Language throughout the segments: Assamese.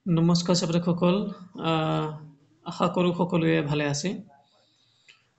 নমস্কাৰ ছাত্ৰসকল আশা কৰোঁ সকলোৱে ভালে আছে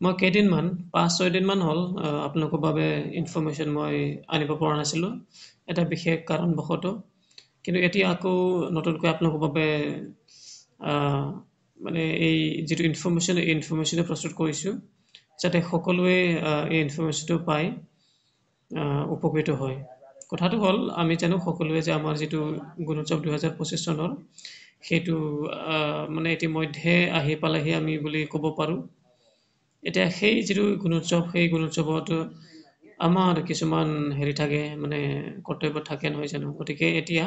মই কেইদিনমান 5-6 দিনমান হ'ল আপোনালোকৰ বাবে ইনফৰমেশ্যন মই আনিব পৰা নাছিলোঁ এটা বিশেষ কাৰণবশতঃ কিন্তু এতিয়া আকৌ নতুনকৈ আপোনালোকৰ বাবে মানে এই যিটো ইনফৰমেশ্যনে প্ৰস্তুত কৰিছোঁ যাতে সকলোৱে এই ইনফৰমেশ্যনটো পায় উপকৃত হয় কথাটো হ'ল আমি জানো সকলোৱে যে আমাৰ যিটো গুণোৎসৱ 2025 চনৰ সেইটো মানে ইতিমধ্যে আহি পালেহি আমি বুলি ক'ব পাৰোঁ এতিয়া সেই যিটো গুণোৎসৱ সেই গুণোৎসৱত আমাৰ কিছুমান হেৰি থাকে মানে কৰ্তব্য থাকে নহয় জানো গতিকে এতিয়া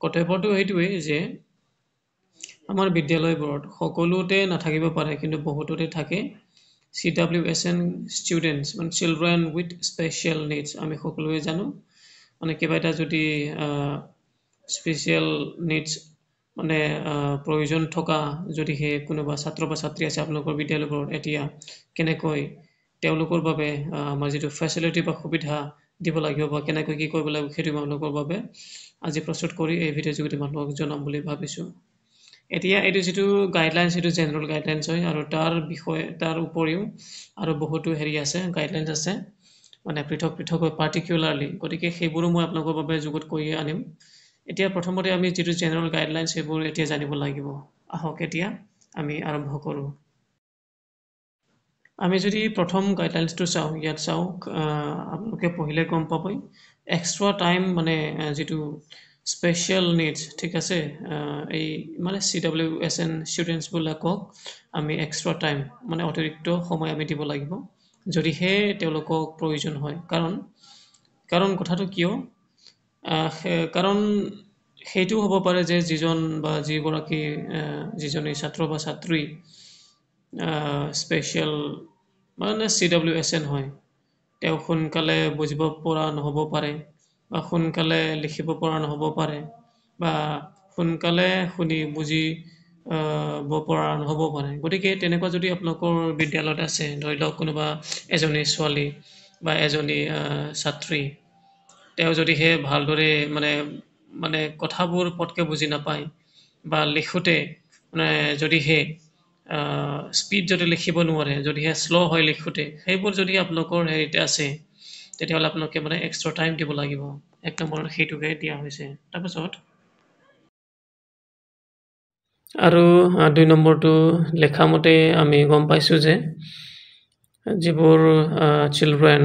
কৰ্তব্যটো এইটোৱেই যে আমাৰ বিদ্যালয়বোৰত সকলোতে নাথাকিব পাৰে কিন্তু বহুততে থাকে CWSN students মানে children with special needs আমি সকলোৱে জানো মানে কিবা এটা যদি স্পেচিয়েল নিডছ মানে প্ৰয়োজন থকা যদিহে কোনোবা ছাত্ৰ বা ছাত্ৰী আছে আপোনালোকৰ বিদ্যালয়বোৰত এতিয়া কেনেকৈ তেওঁলোকৰ বাবে আমাৰ যিটো ফেচিলিটি বা সুবিধা দিব লাগিব বা কেনেকৈ কি কৰিব লাগিব সেইটো আপোনালোকৰ বাবে আজি প্ৰস্তুত কৰি এই ভিডিঅ'ৰ যোগেদি মানুহক জনাম বুলি ভাবিছোঁ এতিয়া এইটো যিটো গাইডলাইনছ এইটো জেনেৰেল গাইডলাইনছ হয় আৰু তাৰ উপৰিও আৰু বহুতো হেৰি আছে গাইডলাইনছ আছে মানে পৃথক পাৰ্টিকুলাৰলি গতিকে সেইবোৰো মই আপোনালোকৰ বাবে যুগুত কৰি আনিম এতিয়া প্ৰথমতে আমি যিটো জেনেৰেল গাইডলাইনছ সেইবোৰ এতিয়া জানিব লাগিব আহক এতিয়া আমি আৰম্ভ কৰোঁ আমি যদি প্ৰথম গাইডলাইনছটো চাওঁ ইয়াত চাওক আপোনালোকে পঢ়িলে গম পাবই এক্সট্ৰা টাইম মানে যিটো স্পেচিয়েল নিডছ ঠিক আছে এই মানে CWSN ষ্টুডেণ্টছবিলাকক আমি এক্সট্ৰা টাইম মানে অতিৰিক্ত সময় আমি দিব লাগিব যদিহে তেওঁলোকক প্ৰয়োজন হয় কাৰণ কথাটো কিয় কাৰণ সেইটো হ'ব পাৰে যে যিজন বা যিজনী ছাত্ৰ বা ছাত্ৰী স্পেচিয়েল মানে CWSN হয় তেওঁ সোনকালে বুজিব পৰা নহ'ব পাৰে বা সোনকালে লিখিব পৰা নহ'ব পাৰে বা সোনকালে শুনি বুজি পৰা নহ'ব পাৰে গতিকে তেনেকুৱা যদি আপোনালোকৰ বিদ্যালয়ত আছে ধৰি লওক কোনোবা এজনী ছোৱালী বা এজনী ছাত্ৰী তেওঁ যদিহে ভালদৰে মানে কথাবোৰ পটকৈ বুজি নাপায় বা লিখোঁতে মানে যদিহে স্পীড যদি লিখিব নোৱাৰে যদিহে শ্ল' হয় লিখোঁতে সেইবোৰ যদি আপোনালোকৰ হেৰিতে আছে তেতিয়াহ'লে আপোনালোকে মানে এক্সট্ৰা টাইম দিব লাগিব এক নম্বৰত সেইটোকে দিয়া হৈছে তাৰপাছত আৰু 2 নম্বৰটো লেখা মতে আমি গম পাইছোঁ যে যিবোৰ চিলড্ৰেন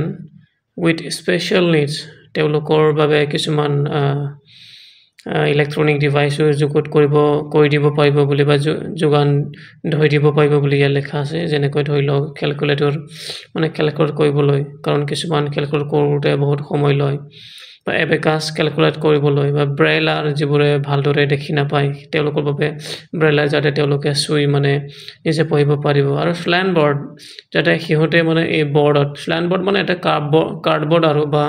উইথ স্পেচিয়েল নিডছ তেওঁলোকৰ বাবে কিছুমান ইলেক্ট্ৰনিক ডিভাইচো যুগুত কৰি দিব পাৰিব বুলি বা যোগান ধৰি দিব পাৰিব বুলি ইয়াত লেখা আছে যেনেকৈ ধৰি লওক কেলকুলেটৰ মানে কেলকুলেট কৰিবলৈ কাৰণ কিছুমান কেলকুলেট কৰোঁতে বহুত সময় লয় বা এবেকাছ কেলকুলেট কৰিবলৈ বা ব্ৰেইলাৰ যিবোৰে ভালদৰে দেখি নাপায় তেওঁলোকৰ বাবে ব্ৰেইলাৰ যাতে তেওঁলোকে চুই মানে নিজে পঢ়িব পাৰিব আৰু ফ্লেন বৰ্ড যাতে সিহঁতে মানে এই বৰ্ডত ফ্লেন বৰ্ড মানে এটা কাৰ্ডবৰ্ড আৰু বা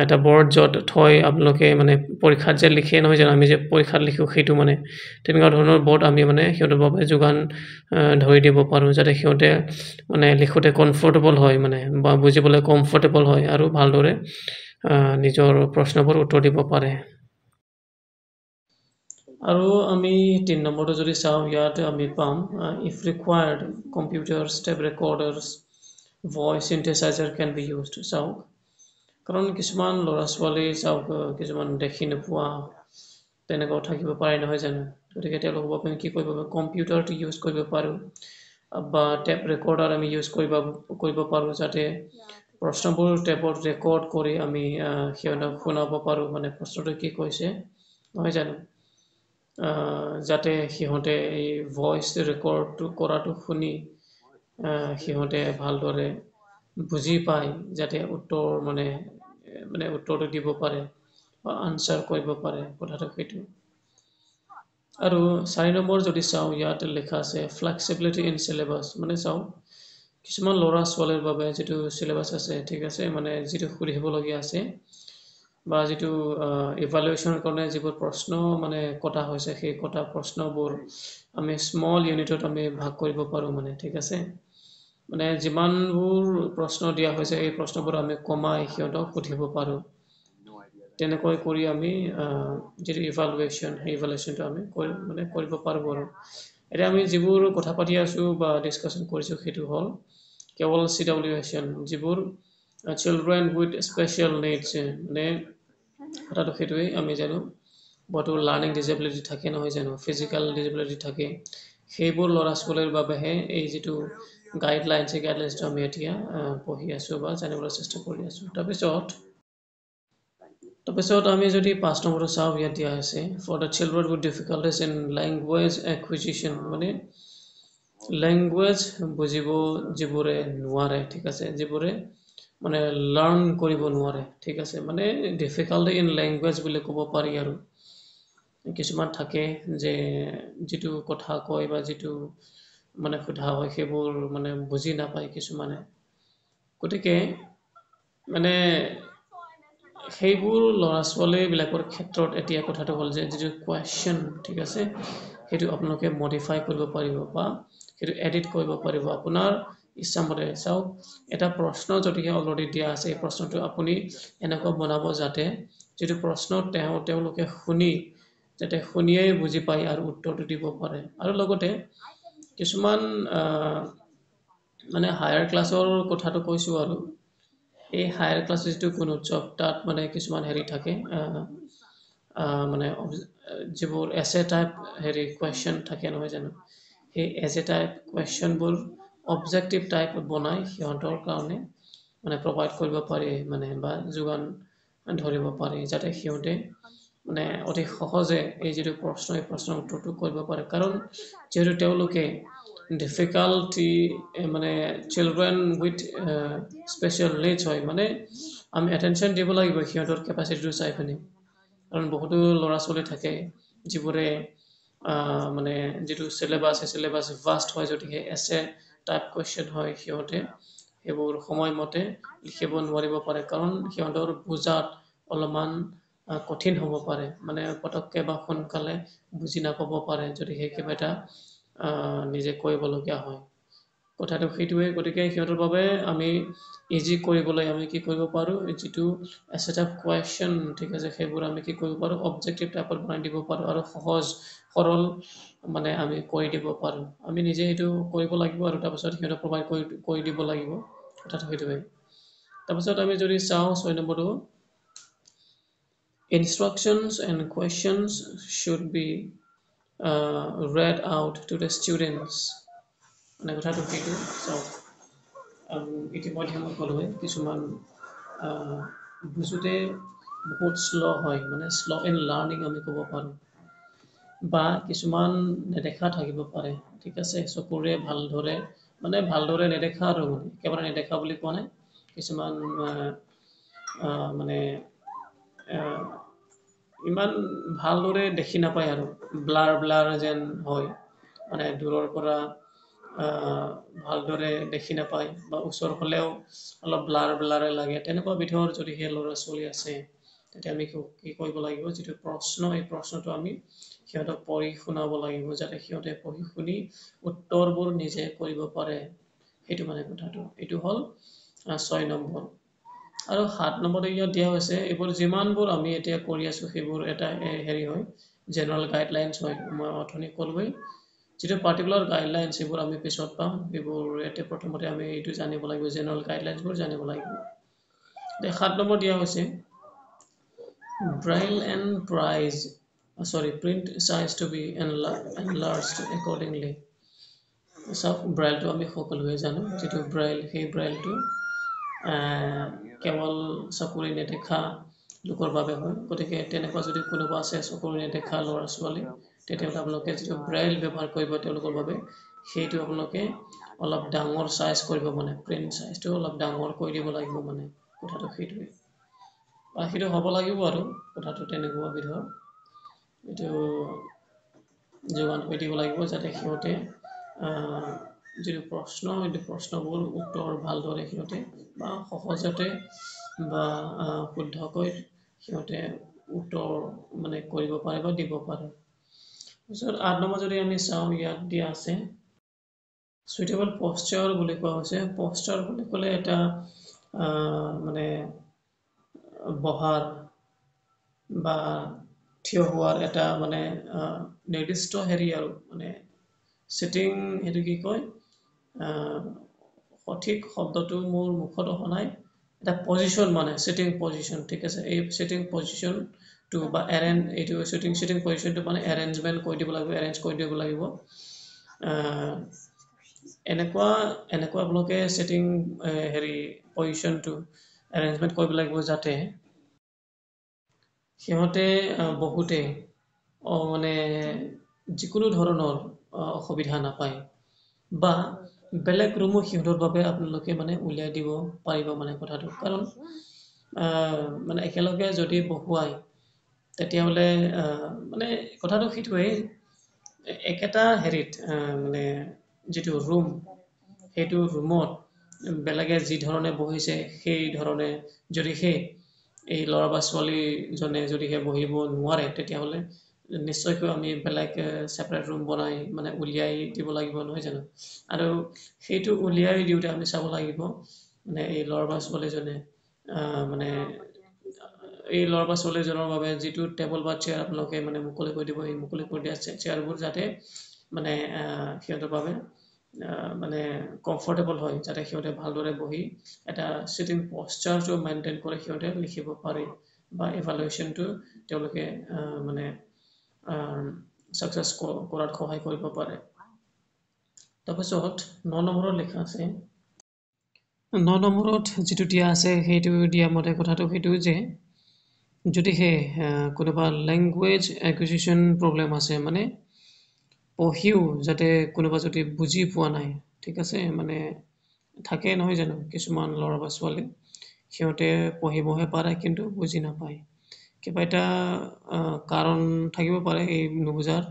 এটা বৰ্ড য'ত থৈ আপোনালোকে মানে পৰীক্ষাত যে লিখে নহয় জানো আমি যে পৰীক্ষাত লিখোঁ সেইটো মানে তেনেকুৱা ধৰণৰ বৰ্ড আমি মানে সিহঁতৰ বাবে যোগান ধৰি দিব পাৰোঁ যাতে সিহঁতে মানে লিখোঁতে কমফৰ্টেবল হয় মানে বা বুজিবলৈ কমফৰ্টেবল হয় আৰু ভালদৰে নিজৰ প্ৰশ্নবোৰ উত্তৰ দিব পাৰে আৰু আমি 3 নম্বৰটো যদি চাওঁ ইয়াত আমি পাম if required computers tape recorders voice synthesiser can be used চাওক কাৰণ কিছুমান ল'ৰা ছোৱালী চাওক কিছুমান দেখি নোপোৱা তেনেকুৱাও থাকিব পাৰে নহয় জানো গতিকে তেওঁলোকৰ বাবে আমি কি কৰিব পাৰোঁ কম্পিউটাৰটো ইউজ কৰিব পাৰোঁ বা টেপ ৰেকৰ্ডাৰ আমি ইউজ কৰিব পাৰোঁ যাতে প্ৰশ্নবোৰ টেপত ৰেকৰ্ড কৰি আমি সিহঁতক শুনাব পাৰোঁ মানে প্ৰশ্নটো কি কৈছে নহয় জানো যাতে সিহঁতে এই ভইচ ৰেকৰ্ডটো কৰাটো শুনি সিহঁতে ভালদৰে বুজি পায় যাতে উত্তৰটো দিব পাৰে বা আনচাৰ কৰিব পাৰে কথাটো সেইটো আৰু 4 নম্বৰ যদি চাওঁ ইয়াত লিখা আছে ফ্লেক্সিবিলিটি ইন চিলেবাছ মানে চাওঁ কিছুমান ল'ৰা ছোৱালীৰ বাবে যিটো চিলেবাছ আছে ঠিক আছে মানে যিটো সুধিবলগীয়া আছে বা যিটো ইভালুৱেশ্যনৰ কাৰণে যিবোৰ প্ৰশ্ন মানে কটা হৈছে সেই কটা প্ৰশ্নবোৰ আমি স্মল ইউনিটত আমি ভাগ কৰিব পাৰোঁ মানে ঠিক আছে মানে যিমানবোৰ প্ৰশ্ন দিয়া হৈছে এই প্ৰশ্নবোৰ আমি কমাই সিহঁতক সুধিব পাৰোঁ তেনেকৈ কৰি আমি যিটো ইভালুৱেশ্যন সেই ইভালুৱেশ্যনটো আমি কৰিব পাৰোঁ আৰু এতিয়া আমি যিবোৰ কথা পাতি আছোঁ বা ডিছকাশ্যন কৰিছোঁ সেইটো হ'ল কেৱল CWSN যিবোৰ চিলড্ৰেন উইথ স্পেচিয়েল নিডছ মানে কথাটো সেইটোৱেই আমি জানো বহুতো লাৰ্ণিং ডিজেবিলিটি থাকে নহয় জানো ফিজিকেল ডিজেবিলিটি থাকে সেইবোৰ ল'ৰা ছোৱালীৰ বাবেহে এই যিটো গাইডলাইন সেই গাইডলাইনছটো আমি এতিয়া পঢ়ি আছোঁ বা জানিবলৈ চেষ্টা কৰি আছোঁ তাৰপিছত আমি যদি 5 নম্বৰটো চাওঁ ইয়াত দিয়া আছে for the children with difficulties in language acquisition মানে লেংগুৱেজ বুজিব যিবোৰে নোৱাৰে ঠিক আছে যিবোৰে মানে লাৰ্ণ কৰিব নোৱাৰে ঠিক আছে মানে ডিফিকাল্টি ইন লেংগুৱেজ বুলি ক'ব পাৰি আৰু কিছুমান থাকে যে যিটো কথা কয় বা যিটো মানে সোধা হয় সেইবোৰ মানে বুজি নাপায় কিছুমানে গতিকে মানে সেইবোৰ ল'ৰা ছোৱালীবিলাকৰ ক্ষেত্ৰত এতিয়া কথাটো হ'ল যে যিটো কুৱেশ্যন ঠিক আছে সেইটো আপোনালোকে মডিফাই কৰিব পাৰিব বা সেইটো এডিট কৰিব পাৰিব আপোনাৰ ইচ্ছামতে চাওক এটা প্ৰশ্ন যদিহে অলৰেডি দিয়া আছে এই প্ৰশ্নটো আপুনি এনেকুৱা বনাব যাতে যিটো প্ৰশ্ন তেওঁলোকে যাতে শুনিয়েই বুজি পায় আৰু উত্তৰটো দিব পাৰে আৰু লগতে কিছুমান মানে হায়াৰ ক্লাছৰ কথাটো কৈছোঁ আৰু এই হায়াৰ ক্লাছ যিটো গুণোৎসৱ তাত মানে কিছুমান হেৰি থাকে মানে যিবোৰ এছে টাইপ কুৱেশ্যন থাকে নহয় জানো সেই এছে টাইপ কুৱেশ্যনবোৰ অবজেক্টিভ টাইপ বনাই সিহঁতৰ কাৰণে মানে প্ৰভাইড কৰিব পাৰি মানে বা যোগান ধৰিব পাৰি যাতে সিহঁতে মানে অতি সহজে এই যিটো প্ৰশ্ন এই প্ৰশ্নৰ উত্তৰটো কৰিব পাৰে কাৰণ যিহেতু তেওঁলোকে ডিফিকাল্টি মানে চিলড্ৰেন উইথ স্পেচিয়েল নিডছ হয় মানে আমি এটেনশ্যন দিব লাগিব সিহঁতৰ কেপাচিটিটো চাই পিনি কাৰণ বহুতো ল'ৰা ছোৱালী থাকে যিবোৰে মানে যিটো চিলেবাছ সেই চিলেবাছ ভাষ্ট হয় যদিহে এছে টাইপ কুৱেশ্যন হয় সিহঁতে সেইবোৰ সময়মতে লিখিব নোৱাৰিব পাৰে কাৰণ সিহঁতৰ বুজাত অলপমান কঠিন হ'ব পাৰে মানে পটককৈ বা সোনকালে বুজি নাপাব পাৰে যদি সেই কিবা এটা নিজে কৰিবলগীয়া হয় কথাটো সেইটোৱে গতিকে সিহঁতৰ বাবে আমি ইজি কৰিবলৈ আমি কি কৰিব পাৰোঁ যিটো এছেট অফ কুৱেশ্যন ঠিক আছে সেইবোৰ আমি কি কৰিব পাৰোঁ অবজেক্টিভ টাইপত বনাই দিব পাৰোঁ আৰু সহজ সৰল মানে আমি কৰি দিব পাৰোঁ আমি নিজে সেইটো কৰিব লাগিব আৰু তাৰপিছত সিহঁতক প্ৰভাইড কৰি দিব লাগিব কথাটো সেইটোৱে তাৰপিছত আমি যদি চাওঁ 6 নম্বৰটো instructions and questions should be read out to the students মানে কথাটো সেইটো চাওক ইতিমধ্যে মই ক'লোৱে কিছুমান বুজোতে বহুত শ্ল' হয় মানে শ্ল' ইন লাৰ্ণিং আমি ক'ব পাৰোঁ বা কিছুমান নেদেখা থাকিব পাৰে ঠিক আছে চকুৰে ভালদৰে নেদেখা আৰু একেবাৰে নেদেখা বুলি কোৱা নাই কিছুমান মানে ইমান ভালদৰে দেখি নাপায় আৰু ব্লাৰ যেন হয় মানে দূৰৰ পৰা ভালদৰে দেখি নাপায় বা ওচৰ হ'লেও অলপ ব্লাৰে লাগে তেনেকুৱা বিধৰ যদি সেই ল'ৰা ছোৱালী আছে তেতিয়া আমি কি কৰিব লাগিব যিটো প্ৰশ্ন এই প্ৰশ্নটো আমি সিহঁতক পঢ়ি শুনাব লাগিব যাতে সিহঁতে পঢ়ি শুনি উত্তৰবোৰ নিজে কৰিব পাৰে সেইটো মানে কথাটো এইটো হ'ল 6 নম্বৰ আৰু 7 নম্বৰতে ইয়াত দিয়া হৈছে এইবোৰ যিমানবোৰ আমি এতিয়া কৰি আছোঁ সেইবোৰ এটা হেৰি হয় জেনেৰেল গাইডলাইনছ হয় মই অথনি ক'লোৱেই যিটো পাৰ্টিকুলাৰ গাইডলাইনছ এইবোৰ আমি পিছত পাম এইবোৰ এতিয়া প্ৰথমতে আমি এইটো জানিব লাগিব জেনেৰেল গাইডলাইনছবোৰ জানিব লাগিব 7 নম্বৰ দিয়া হৈছে braille and print size to be enlarged accordingly চাওক ব্ৰাইলটো আমি সকলোৱে জানো যিটো ব্ৰাইল সেই ব্ৰাইলটো কেৱল চকুৰে নেদেখা লোকৰ বাবে হয় গতিকে তেনেকুৱা যদি কোনোবা আছে চকুৰে নেদেখা ল'ৰা ছোৱালী তেতিয়াহ'লে আপোনালোকে যিটো ব্ৰাইল ব্যৱহাৰ কৰিব তেওঁলোকৰ বাবে সেইটো আপোনালোকে অলপ ডাঙৰ চাইজ কৰিব মানে প্ৰিণ্ট চাইজটো অলপ ডাঙৰ কৰি দিব লাগিব মানে কথাটো সেইটোৱে বা সেইটো হ'ব লাগিব আৰু কথাটো তেনেকুৱা বিধৰ এইটো যোগান কৰি দিব লাগিব যাতে সিহঁতে যিটো প্ৰশ্ন এইটো প্ৰশ্নবোৰ উত্তৰ ভালদৰে সিহঁতে বা সহজতে বা শুদ্ধকৈ সিহঁতে উত্তৰ মানে কৰিব পাৰে বা দিব পাৰে তাৰপিছত 8 নম্বৰ যদি আমি চাওঁ ইয়াত দিয়া আছে সুইটেবল প'শ্চাৰ বুলি কোৱা হৈছে প'শ্চাৰ বুলি ক'লে এটা মানে বহাৰ বা থিয় হোৱাৰ এটা মানে নিৰ্দিষ্ট হেৰি আৰু মানে চিটিং সেইটো কি কয় সঠিক শব্দটো মোৰ মুখত অহা নাই এটা পজিশ্যন মানে চিটিং পজিশ্যন ঠিক আছে এই চিটিং পজিশ্যনটো বা এইটো চিটিং পজিশ্যনটো মানে এৰেঞ্জমেণ্ট কৰি দিব লাগিব এৰেঞ্জ কৰি দিব লাগিব এনেকুৱা এনেকুৱা আপোনালোকে চিটিং হেৰি পজিশ্যনটো এৰেঞ্জমেণ্ট কৰিব লাগিব যাতে সিহঁতে বহুতে মানে যিকোনো ধৰণৰ অসুবিধা নাপায় বা বেলেগ ৰুমো সিহঁতৰ বাবে আপোনালোকে মানে উলিয়াই দিব পাৰিব মানে কথাটো কাৰণ মানে একেলগে যদি বহুৱাই তেতিয়াহ'লে মানে কথাটো সেইটোৱেই একেটা হেৰিত মানে যিটো ৰুম সেইটো ৰুমত বেলেগে যি ধৰণে বহিছে সেই ধৰণে যদি এই ল'ৰা বা ছোৱালীজনে যদিহে বহিব নোৱাৰে তেতিয়াহ'লে নিশ্চয়কৈ আমি বেলেগ ছেপাৰেট ৰুম বনাই মানে উলিয়াই দিব লাগিব নহয় জানো আৰু সেইটো উলিয়াই দিওঁতে আমি চাব লাগিব মানে এই ল'ৰা বা ছোৱালীজনে মানে এই ল'ৰা বা ছোৱালীজনৰ বাবে যিটো টেবুল বা চেয়াৰ আপোনালোকে মানে মুকলি কৰি দিব এই মুকলি কৰি দিয়া চেয়াৰবোৰ যাতে মানে সিহঁতৰ বাবে মানে কমফৰ্টেবল হয় যাতে সিহঁতে ভালদৰে বহি এটা চিটিং পশ্চাৰটো মেইনটেইন কৰি সিহঁতে লিখিব পাৰে বা ইভালুৱেশ্যনটো তেওঁলোকে মানে ছাকচেছ কৰাত সহায় কৰিব পাৰে তাৰপিছত 9 নম্বৰত লিখা আছে 9 নম্বৰত যিটো দিয়া আছে সেইটো দিয়া মতে কথাটো সেইটো যে যদিহে কোনোবা লেংগুৱেজ একুইজিশ্যন প্ৰব্লেম আছে মানে পঢ়িও যাতে কোনোবা যদি বুজি পোৱা নাই ঠিক আছে মানে থাকে নহয় জানো কিছুমান ল'ৰা বা ছোৱালী সিহঁতে পঢ়িবহে পাৰে কিন্তু বুজি নাপায় কিবা এটা কাৰণ থাকিব পাৰে এই নুবুজাৰ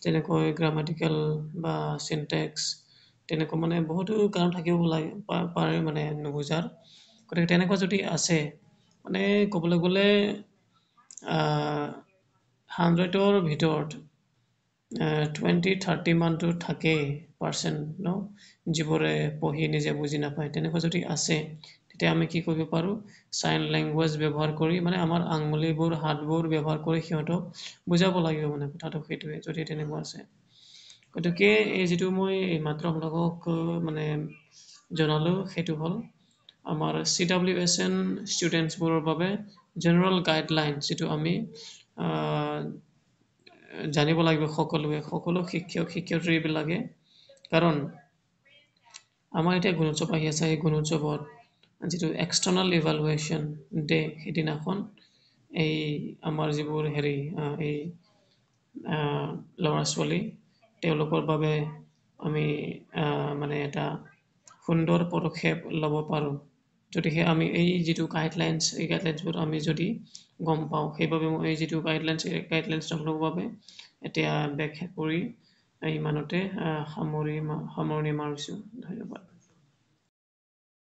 যেনেকৈ গ্ৰামাটিকেল বা চিনটেক্স তেনেকুৱা মানে বহুতো কাৰণ থাকিব লাগে পাৰে মানে নুবুজাৰ গতিকে তেনেকুৱা যদি আছে মানে ক'বলৈ গ'লে 100ৰ ভিতৰত 20-30 মানটো থাকেই পাৰ্চেণ্ট ন যিবোৰে পঢ়ি নিজে বুজি নাপায় তেনেকুৱা যদি আছে তেতিয়া আমি কি কৰিব পাৰোঁ চাইন লেংগুৱেজ ব্যৱহাৰ কৰি মানে আমাৰ আঙুলিবোৰ হাতবোৰ ব্যৱহাৰ কৰি সিহঁতক বুজাব লাগিব মানে কথাটো সেইটোৱে যদি তেনেকুৱা আছে গতিকে এই যিটো মই মাত্ৰ আপোনালোকক মানে জনালোঁ সেইটো হ'ল আমাৰ CWSN ষ্টুডেণ্টছবোৰৰ বাবে জেনেৰেল গাইডলাইন যিটো আমি জানিব লাগিব সকলো শিক্ষক শিক্ষয়িত্ৰীবিলাকে কাৰণ আমাৰ এতিয়া গুণোৎসৱ আহি আছে এই গুণোৎসৱত যিটো এক্সটাৰ্নেল ইভালুৱেশ্যন ডে সেইদিনাখন এই আমাৰ যিবোৰ হেৰি এই ল'ৰা ছোৱালী তেওঁলোকৰ বাবে আমি মানে এটা সুন্দৰ পদক্ষেপ ল'ব পাৰোঁ যদিহে আমি এই যিটো গাইডলাইনছ এই গাইডলাইনছবোৰ আমি যদি গম পাওঁ সেইবাবে মই এই যিটো গাইডলাইনছ তেওঁলোকৰ বাবে এতিয়া ব্যাখ্যা কৰি ইমানতে সামৰণি মাৰিছোঁ ধন্যবাদ